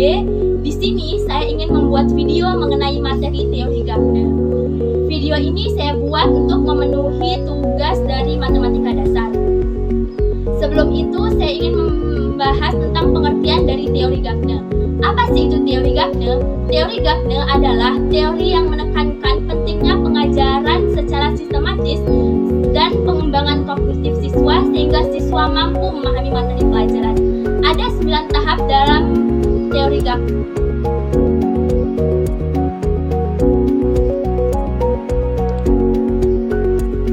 B. Di sini saya ingin membuat video mengenai materi teori Gardner. Video ini saya buat untuk memenuhi tugas dari matematika dasar. Sebelum itu, saya ingin membahas tentang pengertian dari teori Gardner. Apa sih itu teori Gardner? Teori Gardner adalah teori yang menekankan pentingnya pengajaran secara sistematis dan pengembangan kognitif siswa sehingga siswa mampu memahami materi pelajaran. Ada 9 tahap dalam teori Gardner.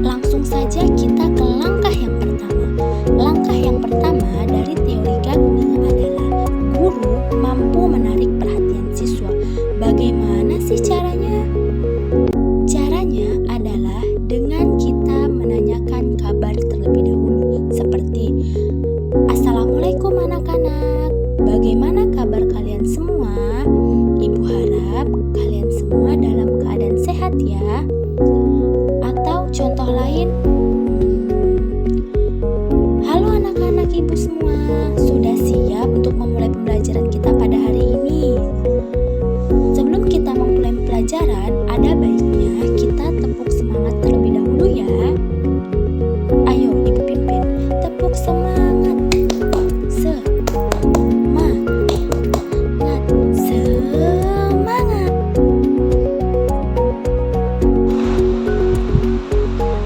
Langsung saja kita ke langkah yang pertama. Langkah yang pertama dari teori Gardner adalah guru mampu menarik perhatian siswa. Bagaimana sih caranya? Caranya adalah dengan kita menanyakan kabar terlebih dahulu, seperti Assalamualaikum anak-anak, bagaimana kabar kalian semua? Ibu harap kalian semua dalam keadaan sehat ya. Atau contoh lain, halo anak-anak ibu semua, sudah siap untuk memulai pembelajaran kita pada hari ini? Sebelum kita memulai pelajaran, ada baiknya kita tepuk semangat terlebih dahulu ya. Ayo ibu pimpin, tepuk semangat. Semangat.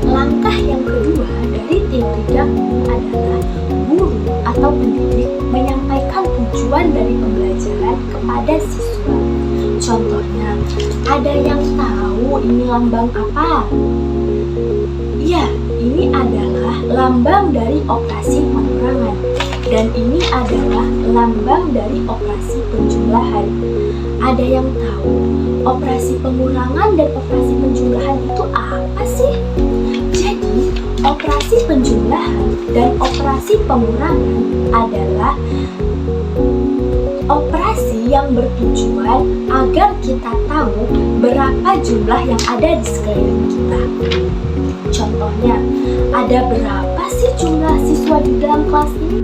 Langkah yang kedua dari teori Gardner adalah guru atau pendidik menyampaikan tujuan dari pembelajaran kepada siswa. Contohnya, ada yang tahu ini lambang apa? Ya, ini adalah lambang dari operasi pengurangan. Dan ini adalah lambang dari operasi penjumlahan. Ada yang tahu operasi pengurangan dan operasi penjumlahan itu apa sih? Jadi, operasi penjumlahan dan operasi pengurangan adalah operasi yang bertujuan agar kita tahu berapa jumlah yang ada di sekeliling kita. Contohnya, ada berapa sih jumlah siswa di dalam kelas ini?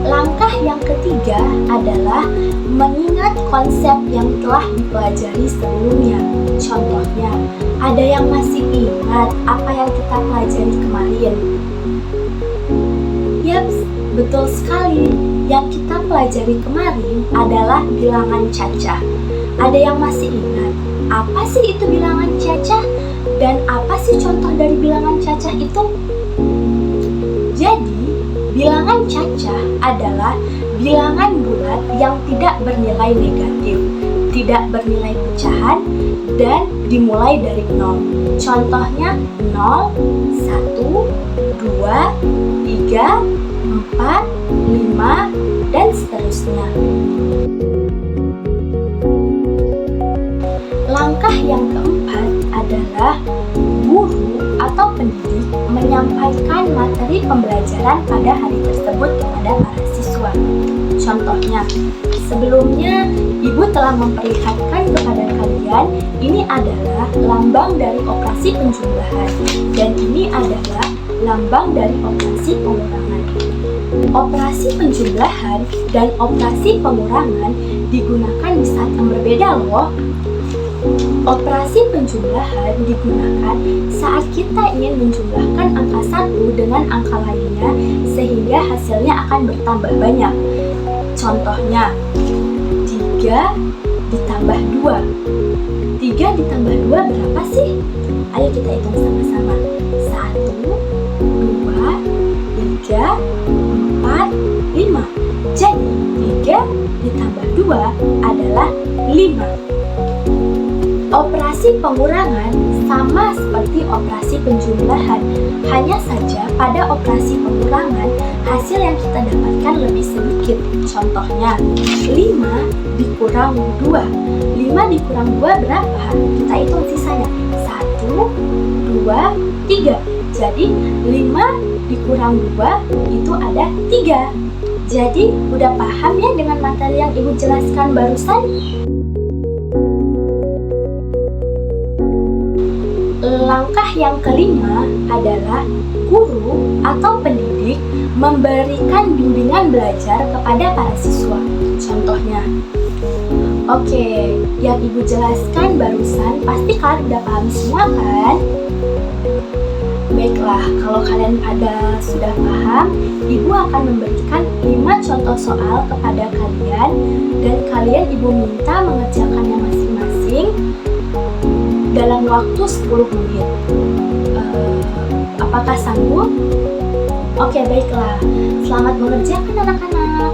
Langkah yang ketiga adalah mengingat konsep yang telah dipelajari sebelumnya. Contohnya, ada yang masih ingat apa yang kita pelajari kemarin? Yaps, betul sekali. Yang kita pelajari kemarin adalah bilangan cacah. Ada yang masih ingat apa sih itu bilangan cacah? Dan apa sih contoh dari bilangan cacah itu? Jadi, bilangan cacah adalah bilangan bulat yang tidak bernilai negatif, tidak bernilai pecahan, dan dimulai dari 0. Contohnya 0, 1, 2, 3, 4, 5, dan seterusnya. Langkah yang keempat adalah guru atau pendidik menyampaikan materi pembelajaran pada hari tersebut kepada para siswa. Contohnya, sebelumnya ibu telah memperlihatkan kepada kalian ini adalah lambang dari operasi penjumlahan dan ini adalah lambang dari operasi pengurangan. Operasi penjumlahan dan operasi pengurangan digunakan di saat yang berbeda loh. Operasi penjumlahan digunakan saat kita ingin menjumlahkan angka 1 dengan angka lainnya sehingga hasilnya akan bertambah banyak. Contohnya, 3 ditambah 2. 3 ditambah 2 berapa sih? Ayo kita hitung sama-sama. 1, 2, 3, 4, 5. Jadi, 3 ditambah 2 adalah 5. Operasi pengurangan sama seperti operasi penjumlahan, hanya saja pada operasi pengurangan hasil yang kita dapatkan lebih sedikit. Contohnya, 5 dikurang 2. 5 dikurang 2 berapa? Kita hitung sisanya. 1, 2, 3. Jadi 5 dikurang 2 itu ada 3. Jadi udah paham ya dengan materi yang ibu jelaskan barusan? Langkah yang kelima adalah guru atau pendidik memberikan bimbingan belajar kepada para siswa. Contohnya, oke, yang Ibu jelaskan barusan pasti kalian udah paham semua kan? Baiklah, kalau kalian pada sudah paham, Ibu akan memberikan 5 contoh soal kepada kalian dan kalian Ibu minta mengerjakannya masing-masing dalam waktu 10 menit. Apakah sanggup? Oke, baiklah. Selamat mengerjakan anak-anak.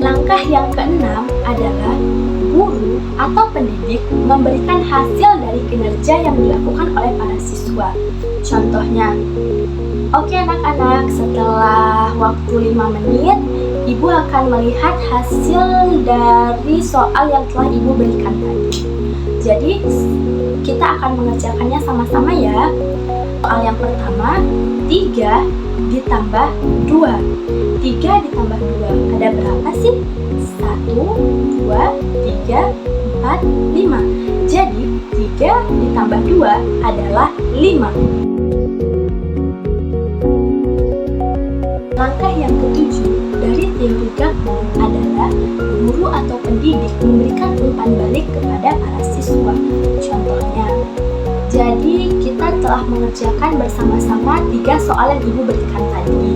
Langkah yang keenam adalah guru atau pendidik memberikan hasil dari kinerja yang dilakukan oleh para siswa. Contohnya, oke anak-anak, setelah waktu 5 menit, Ibu akan melihat hasil dari soal yang telah Ibu berikan tadi. Jadi, kita akan mengerjakannya sama-sama ya. Soal yang pertama, 3 ditambah 2. 3 ditambah 2, ada berapa sih? 1, 2, 3, 4, 5. Jadi, 3 ditambah 2 adalah 5. Langkah yang ketujuh dari teori Gagner adalah guru atau pendidik memberikan umpan balik kepada para siswa. Contohnya, jadi kita telah mengerjakan bersama-sama 3 soal yang Ibu berikan tadi.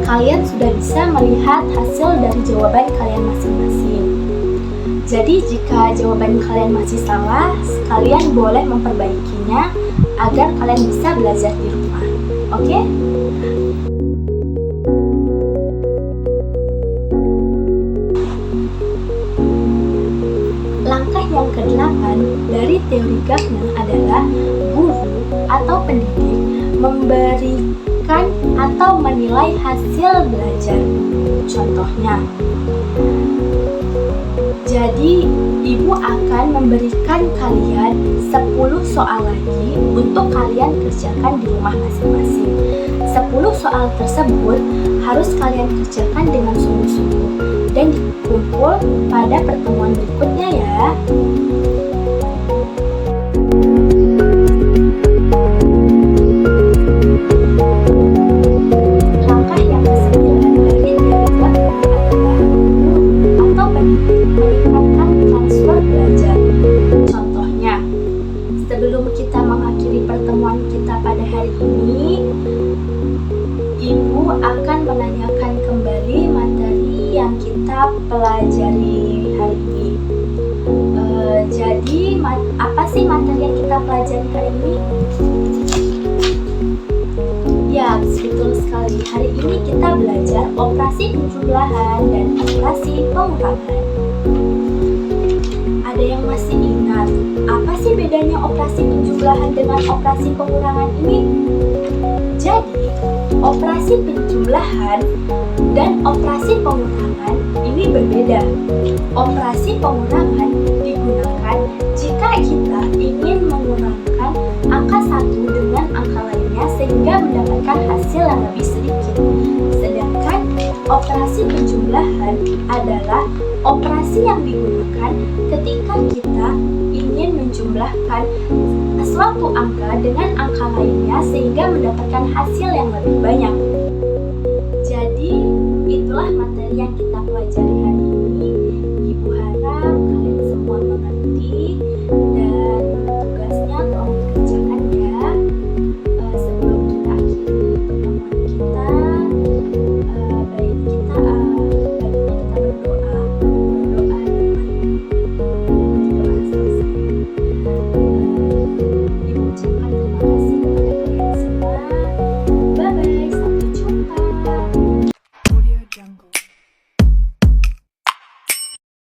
Kalian sudah bisa melihat hasil dari jawaban kalian masing-masing. Jadi jika jawaban kalian masih salah, kalian boleh memperbaikinya agar kalian bisa belajar di rumah. Oke? Langkah yang ke-8 dari teori Gagner adalah guru atau pendidik memberikan atau menilai hasil belajar. Contohnya, jadi Ibu akan memberikan kalian 10 soal lagi untuk kalian kerjakan di rumah masing-masing. 10 soal tersebut harus kalian kerjakan dengan sungguh-sungguh dan dikumpul pada pertemuan berikutnya ya. Langkah yang ke-9 dari teori Gagner adalah guru atau pendidik meningkatkan transfer belajar. Contohnya, sebelum kita mengakhiri pertemuan kita pada hari ini, Ibu akan menanyakan kembali materi yang kita pelajari hari ini. Jadi, apa sih materi yang kita pelajari hari ini? Ya, betul sekali. Hari ini kita belajar operasi penjumlahan dan operasi pengurangan. Ada yang masih ingat, apa sih bedanya operasi penjumlahan dengan operasi pengurangan ini? Jadi, operasi penjumlahan dan operasi pengurangan ini berbeda. Operasi pengurangan digunakan jika kita ingin mengurangkan angka 1 dengan angka lainnya sehingga mendapatkan hasil yang lebih sedikit. Sedangkan operasi penjumlahan adalah operasi yang digunakan ketika kita ingin menjumlahkan suatu angka dengan angka lainnya sehingga mendapatkan hasil yang lebih banyak. Jadi, itulah materi yang kita pelajari hari